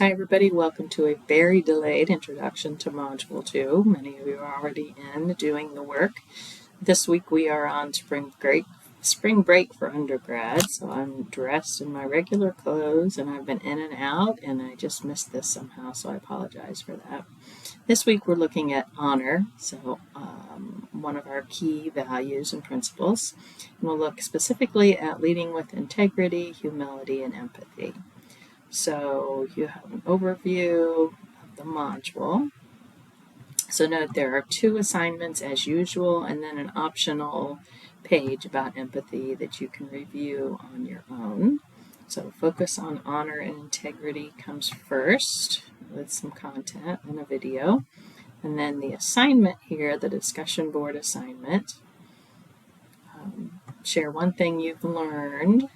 Hi everybody, welcome to a very delayed introduction to Module 2. Many of you are already in doing the work. This week we are on spring break for undergrad, so I'm dressed in my regular clothes and I've been in and out and I just missed this somehow, so I apologize for that. This week we're looking at honor, so one of our key values and principles. And we'll look specifically at leading with integrity, humility, and empathy. So you have an overview of the module. So note there are 2 assignments as usual and then an optional page about empathy that you can review on your own. So focus on honor and integrity comes first with some content and a video. And then the assignment here, the discussion board assignment, share one thing you've learned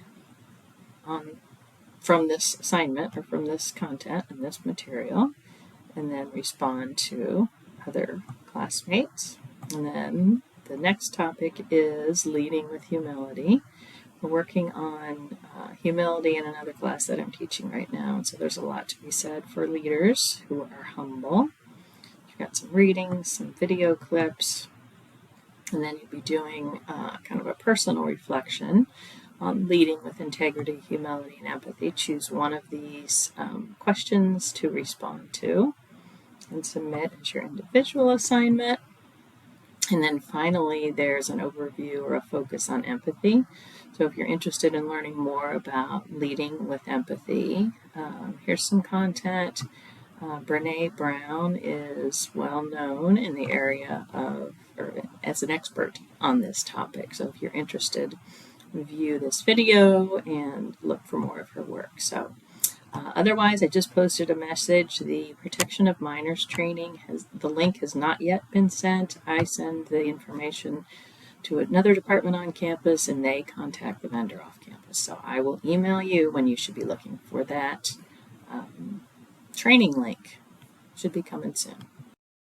from this assignment or from this content and this material, and then respond to other classmates. And then the next topic is leading with humility. We're working on humility in another class that I'm teaching right now, and so there's a lot to be said for leaders who are humble. You've got some reading, some video clips, and then you'll be doing kind of a personal reflection on leading with integrity, humility, and empathy. Choose one of these questions to respond to and submit as your individual assignment. And then finally, there's an overview or a focus on empathy. So if you're interested in learning more about leading with empathy, here's some content. Brene Brown is well known in the area of, or as an expert on this topic. So if you're interested, view this video and look for more of her work. So otherwise, I just posted a message. The Protection of Minors training, the link has not yet been sent. I send the information to another department on campus and they contact the vendor off campus. So I will email you when you should be looking for that training link. Should be coming soon.